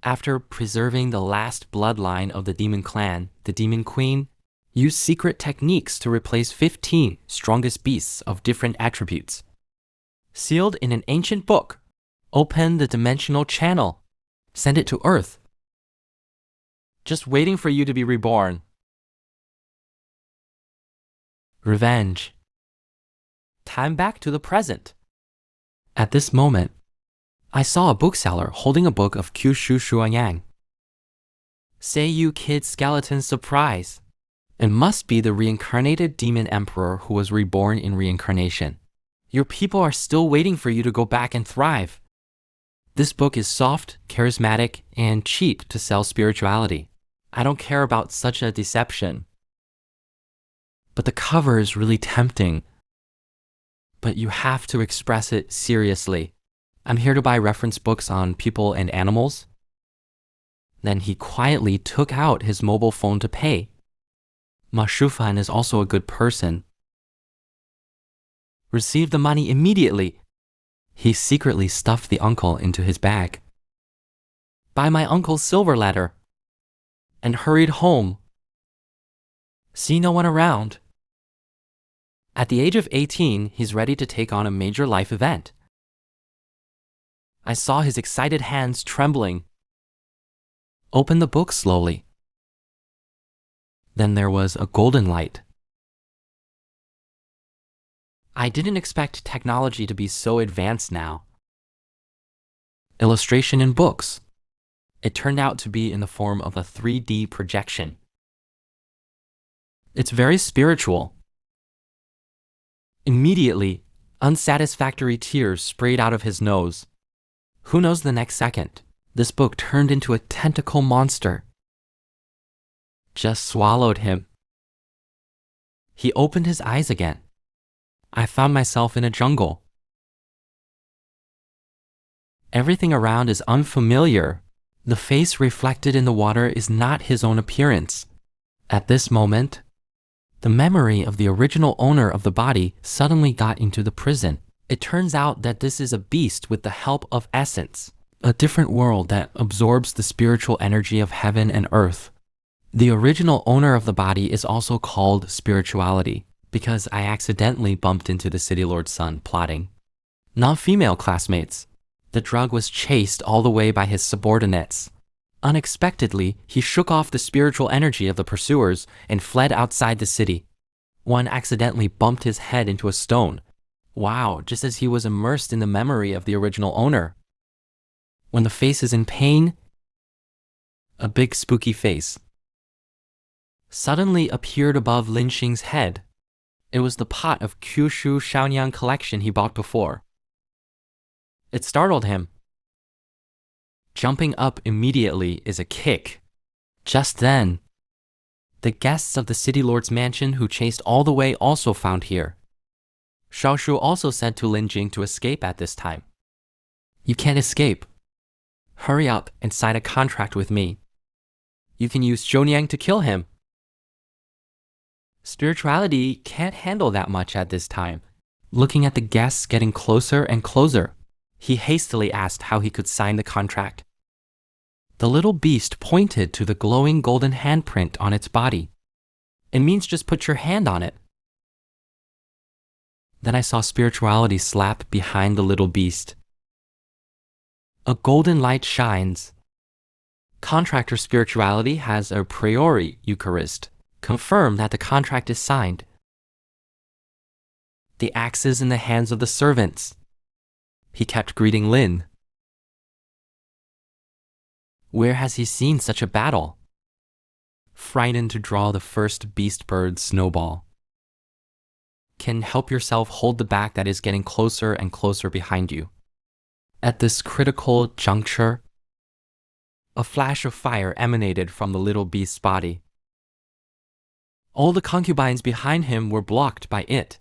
After preserving the last bloodline of the demon clan, the demon queen used secret techniques to replace 15 strongest beasts of different attributes. Sealed in an ancient book, open the dimensional channel, send it to Earth. Just waiting for you to be reborn. Revenge. Time back to the present. At this moment, I saw a bookseller holding a book of Kyushu Shuanyang. Say you kid skeleton surprise. It must be the reincarnated demon emperor who was reborn in reincarnation. Your people are still waiting for you to go back and thrive. This book is soft, charismatic, and cheap to sell spirituality. I don't care about such a deception. But the cover is really tempting. But you have to express it seriously. I'm here to buy reference books on people and animals. Then he quietly took out his mobile phone to pay. Ma Shufan is also a good person. Received the money immediately. He secretly stuffed the uncle into his bag. Buy my uncle's silver ladder. And hurried home. See no one around. At the age of 18, he's ready to take on a major life event. I saw his excited hands trembling. Opened the book slowly. Then there was a golden light. I didn't expect technology to be so advanced now. Illustration in books. It turned out to be in the form of a 3D projection. It's very spiritual. Immediately, unsatisfactory tears sprayed out of his nose. Who knows the next second? This book turned into a tentacle monster. Just swallowed him. He opened his eyes again. I found myself in a jungle. Everything around is unfamiliar. The face reflected in the water is not his own appearance. At this moment, the memory of the original owner of the body suddenly got into the prison. It turns out that this is a beast with the help of essence, a different world that absorbs the spiritual energy of heaven and earth. The original owner of the body is also called spirituality, because I accidentally bumped into the City Lord's son plotting. Non-female classmates. The drug was chased all the way by his subordinates. Unexpectedly, he shook off the spiritual energy of the pursuers and fled outside the city. One accidentally bumped his head into a stone. Wow, just as he was immersed in the memory of the original owner. When the face is in pain, a big spooky face suddenly appeared above Lin Xing's head. It was the pot of Kyushu Shaonyang collection he bought before. It startled him. Jumping up immediately is a kick. Just then, the guests of the City Lord's mansion who chased all the way also found here. Shaoshu also said to Lin Jing to escape at this time. You can't escape. Hurry up and sign a contract with me. You can use Zhonyang to kill him. Spirituality can't handle that much at this time. Looking at the guests getting closer and closer, he hastily asked how he could sign the contract. The little beast pointed to the glowing golden handprint on its body. It means just put your hand on it. Then I saw spirituality slap behind the little beast. A golden light shines. Contractor spirituality has a priori Eucharist. Confirm that the contract is signed. The axe is in the hands of the servants. He kept greeting Lin. Where has he seen such a battle? Frightened to draw the first beast bird snowball. Can help yourself hold the back that is getting closer and closer behind you. At this critical juncture, a flash of fire emanated from the little beast's body. All the concubines behind him were blocked by it.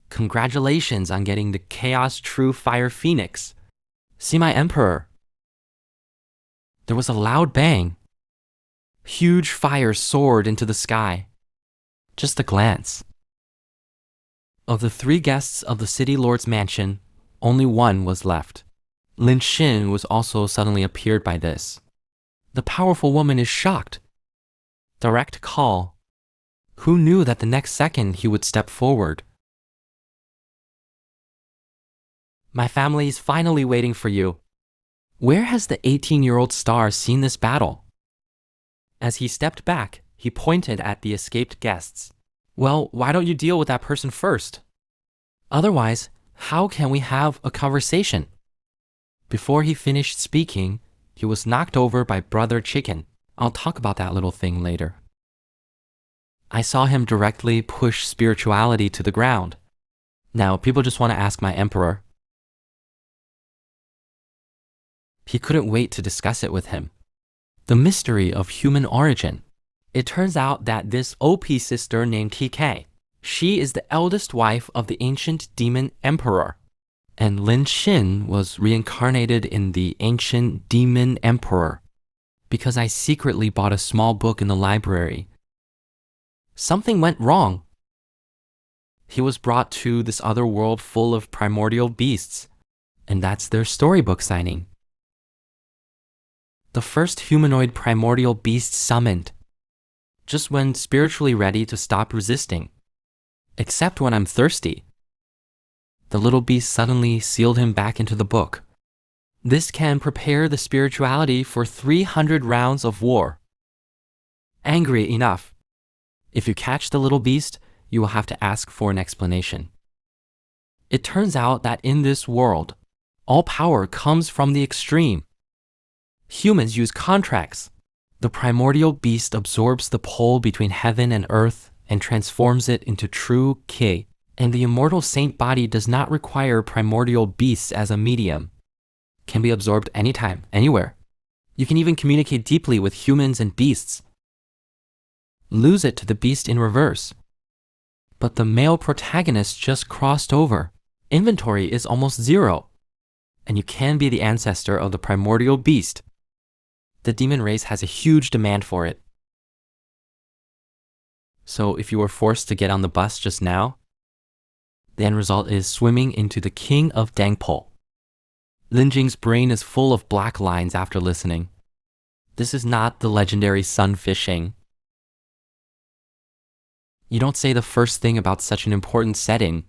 Congratulations on getting the Chaos True Fire Phoenix. See my emperor. There was a loud bang. Huge fire soared into the sky. Just a glance. Of the 3 guests of the City Lord's mansion, only one was left. Lin Xin was also suddenly appeared by this. The powerful woman is shocked. Direct call. Who knew that the next second he would step forward? My family is finally waiting for you. Where has the 18-year-old star seen this battle? As he stepped back, he pointed at the escaped guests. Well, why don't you deal with that person first? Otherwise, how can we have a conversation? Before he finished speaking, he was knocked over by Brother Chicken. I'll talk about that little thing later. I saw him directly push spirituality to the ground. Now, people just want to ask my emperor. He couldn't wait to discuss it with him. The mystery of human origin. It turns out that this OP sister named TK, she is the eldest wife of the ancient demon emperor. And Lin Xin was reincarnated in the ancient demon emperor because I secretly bought a small book in the library. Something went wrong. He was brought to this other world full of primordial beasts, and that's their storybook signing. The first humanoid primordial beast summoned, just when spiritually ready to stop resisting. Except when I'm thirsty. The little beast suddenly sealed him back into the book. This can prepare the spirituality for 300 rounds of war. Angry enough. If you catch the little beast, you will have to ask for an explanation. It turns out that in this world, all power comes from the extreme. Humans use contracts. The primordial beast absorbs the pole between heaven and earth and transforms it into true Ki. And the immortal saint body does not require primordial beasts as a medium. Can be absorbed anytime, anywhere. You can even communicate deeply with humans and beasts. Lose it to the beast in reverse. But the male protagonist just crossed over. Inventory is almost zero. And you can be the ancestor of the primordial beast. The demon race has a huge demand for it. So if you were forced to get on the bus just now, the end result is swimming into the king of Dangpo. Lin Jing's brain is full of black lines after listening. This is not the legendary sun fishing. You don't say the first thing about such an important setting.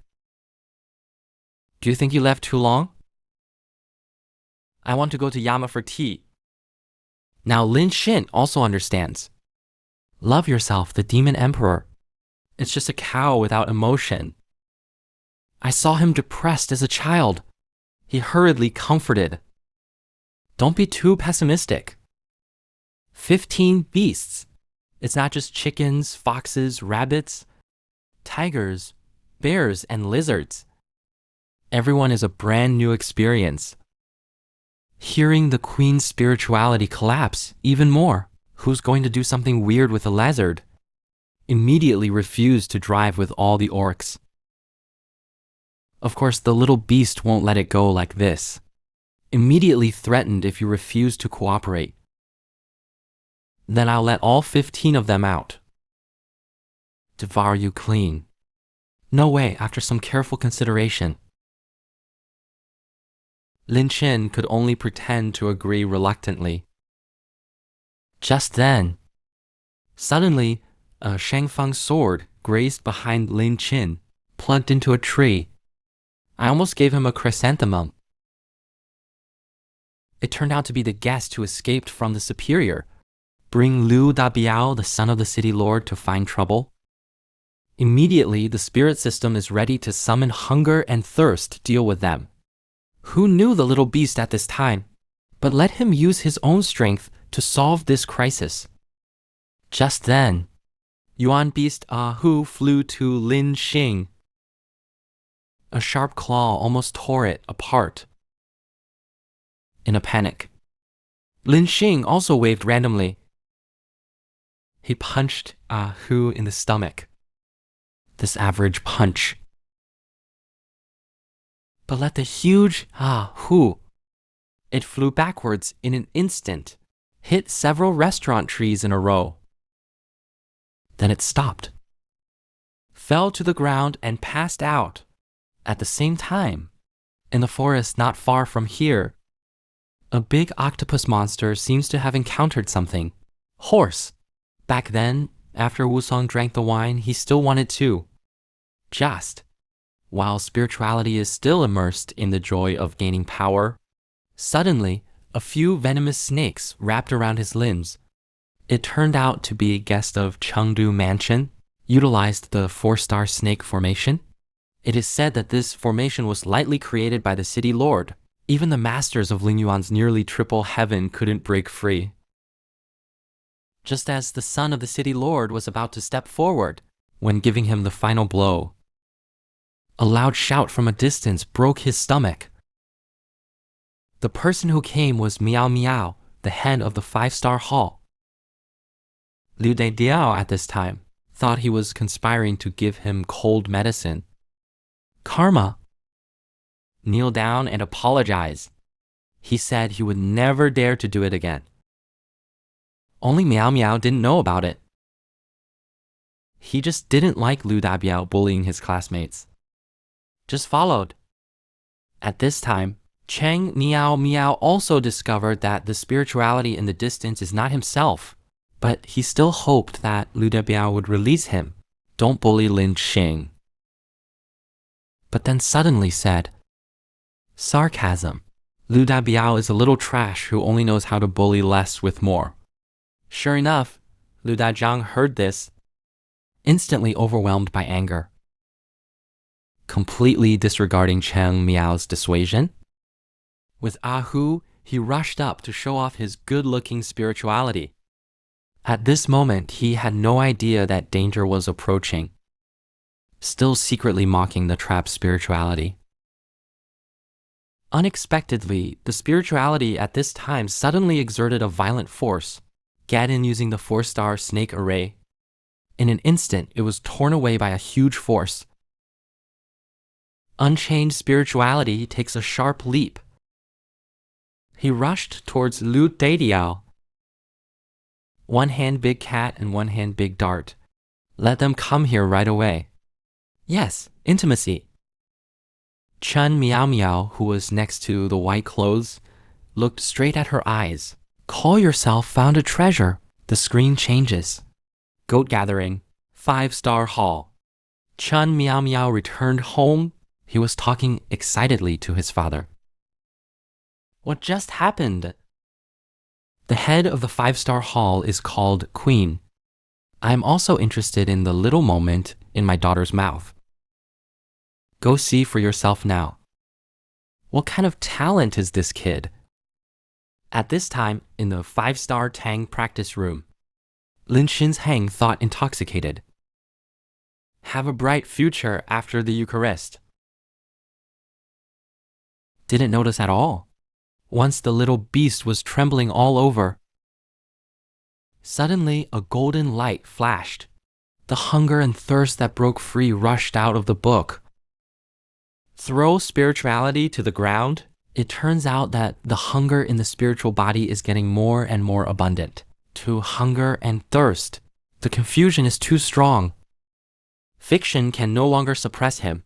Do you think you left too long? I want to go to Yama for tea. Now Lin Xin also understands. Love yourself, the demon emperor. It's just a cow without emotion. I saw him depressed as a child. He hurriedly comforted. Don't be too pessimistic. 15 beasts. It's not just chickens, foxes, rabbits, tigers, bears, and lizards. Everyone is a brand new experience. Hearing the queen's spirituality collapse even more. Who's going to do something weird with a lizard? Immediately refused to drive with all the orcs. Of course, the little beast won't let it go like this. Immediately threatened if you refuse to cooperate. Then I'll let all 15 of them out. Devour you clean. No way, after some careful consideration. Lin Xin could only pretend to agree reluctantly. Just then, suddenly, a Shangfeng sword grazed behind Lin Xin, plugged into a tree. I almost gave him a chrysanthemum. It turned out to be the guest who escaped from the superior. Bring Liu Dabiao, the son of the city lord, to find trouble. Immediately, the spirit system is ready to summon hunger and thirst to deal with them. Who knew the little beast at this time? But let him use his own strength to solve this crisis. Just then, Yuan Beast Hu flew to Lin Xing. A sharp claw almost tore it apart. In a panic, Lin Xing also waved randomly. He punched Hu in the stomach. This average punch. But let the huge Hu. It flew backwards in an instant, hit several restaurant trees in a row. Then it stopped, fell to the ground and passed out. At the same time, in the forest not far from here, A big octopus monster seems to have encountered something. Horse. Back then, after Wusong drank the wine, he still wanted to. Just. While spirituality is still immersed in the joy of gaining power, suddenly, a few venomous snakes wrapped around his limbs. It turned out to be a guest of Chengdu Mansion, utilized the 4-star snake formation. It is said that this formation was lightly created by the city lord. Even the masters of Lingyuan's nearly triple heaven couldn't break free. Just as the son of the city lord was about to step forward, when giving him the final blow, a loud shout from a distance broke his stomach. The person who came was Miao Miao, the head of the 5-star hall. Liu Dadiao at this time thought he was conspiring to give him cold medicine. Karma. Kneel down and apologize. He said he would never dare to do it again. Only Miao Miao didn't know about it. He just didn't like Liu Dabiao bullying his classmates. Just followed. At this time, Cheng Miao Miao also discovered that the spirituality in the distance is not himself, but he still hoped that Liu Dabiao would release him. Don't bully Lin Xing. But then suddenly said, sarcasm. Liu Dabiao is a little trash who only knows how to bully less with more. Sure enough, Liu Dajiang heard this, instantly overwhelmed by anger. Completely disregarding Cheng Miao's dissuasion, with Ahu, he rushed up to show off his good-looking spirituality. At this moment, he had no idea that danger was approaching, still secretly mocking the trapped spirituality. Unexpectedly, the spirituality at this time suddenly exerted a violent force, Gadin using the 4-star snake array. In an instant, it was torn away by a huge force. Unchained spirituality takes a sharp leap. He rushed towards Liu Dadiao. One hand big cat and one hand big dart. Let them come here right away. Yes, intimacy. Chen Miao Miao, who was next to the white clothes, looked straight at her eyes. Call yourself found a treasure. The screen changes. Goat gathering. 5-star hall. Chen Miao Miao returned home. He was talking excitedly to his father. What just happened? The head of the 5-star hall is called Queen. I am also interested in the little moment in my daughter's mouth. Go see for yourself now. What kind of talent is this kid? At this time, in the 5-star Tang practice room, Lin Xin's Hang thought intoxicated. Have a bright future after the Eucharist. Didn't notice at all. Once the little beast was trembling all over. Suddenly, a golden light flashed. The hunger and thirst that broke free rushed out of the book. Throw spirituality to the ground. It turns out that the hunger in the spiritual body is getting more and more abundant. To hunger and thirst, the confusion is too strong. Fiction can no longer suppress him.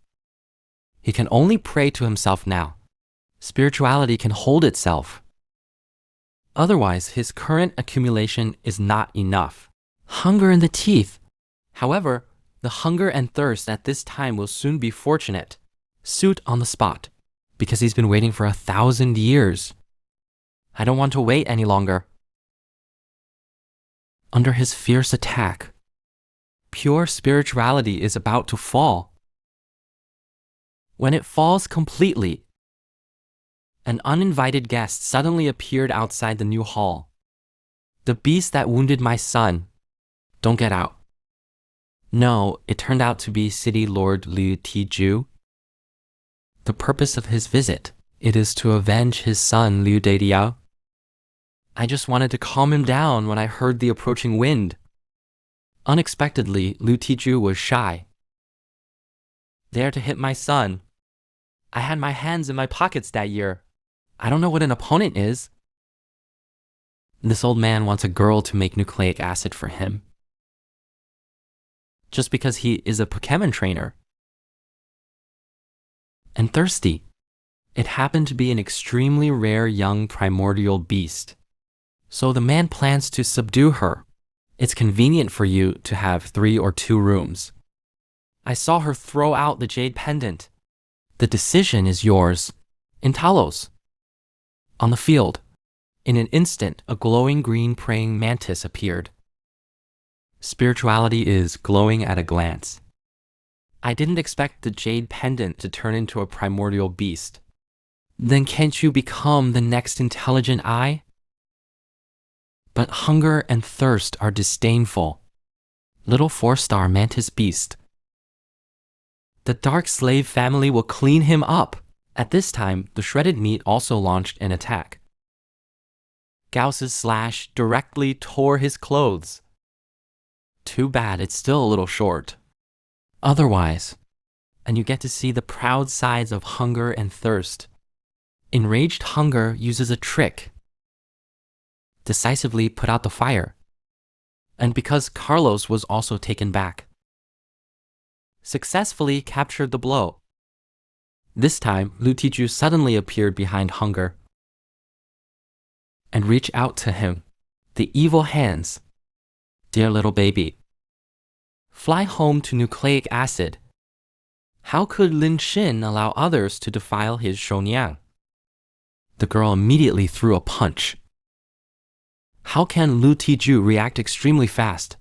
He can only pray to himself now. Spirituality can hold itself. Otherwise, his current accumulation is not enough. Hunger in the teeth. However, the hunger and thirst at this time will soon be fortunate. Suit on the spot, because he's been waiting for 1,000 years. I don't want to wait any longer. Under his fierce attack, pure spirituality is about to fall. When it falls completely, an uninvited guest suddenly appeared outside the new hall. The beast that wounded my son. Don't get out. No, it turned out to be City Lord Liu Tiju. The purpose of his visit, it is to avenge his son Liu Dadiao. I just wanted to calm him down when I heard the approaching wind. Unexpectedly, Liu Tiju was shy. There to hit my son. I had my hands in my pockets that year. I don't know what an opponent is. This old man wants a girl to make nucleic acid for him. Just because he is a Pokemon trainer. And thirsty. It happened to be an extremely rare young primordial beast. So the man plans to subdue her. It's convenient for you to have 3 or 2 rooms. I saw her throw out the jade pendant. The decision is yours. In Talos. On the field, in an instant, a glowing green praying mantis appeared. Spirituality is glowing at a glance. I didn't expect the jade pendant to turn into a primordial beast. Then can't you become the next intelligent eye? But hunger and thirst are disdainful. Little 4-star mantis beast. The dark slave family will clean him up. At this time, the shredded meat also launched an attack. Gauss's slash directly tore his clothes. Too bad it's still a little short. Otherwise, and you get to see the proud sides of hunger and thirst. Enraged hunger uses a trick. Decisively put out the fire. And because Carlos was also taken back. Successfully captured the blow. This time, Lutiju suddenly appeared behind hunger and reached out to him. The evil hands. Dear little baby. Fly home to nucleic acid. How could Lin Xin allow others to defile his Shonyang? The girl immediately threw a punch. How can Lu Tiju react extremely fast?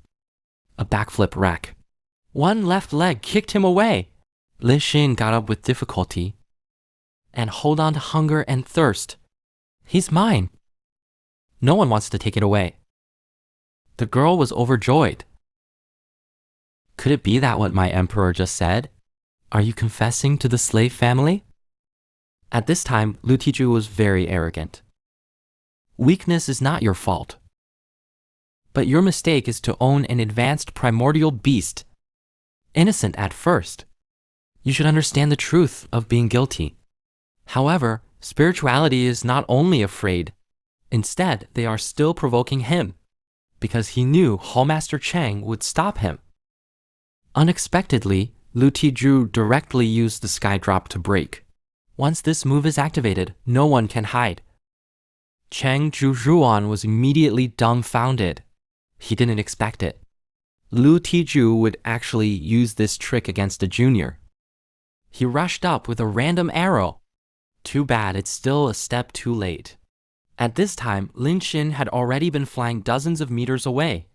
A backflip rack. One left leg kicked him away. Lin Xin got up with difficulty. And hold on to hunger and thirst. He's mine. No one wants to take it away. The girl was overjoyed. Could it be that what my emperor just said? Are you confessing to the slave family? At this time, Lu Tiju was very arrogant. Weakness is not your fault. But your mistake is to own an advanced primordial beast. Innocent at first. You should understand the truth of being guilty. However, spirituality is not only afraid. Instead, they are still provoking him, because he knew Hallmaster Chang would stop him. Unexpectedly, Lu Tiju directly used the sky drop to break. Once this move is activated, no one can hide. Chang Zhuzhuan was immediately dumbfounded. He didn't expect it. Lu Tiju would actually use this trick against a junior. He rushed up with a random arrow. Too bad it's still a step too late. At this time, Lin Xin had already been flying dozens of meters away.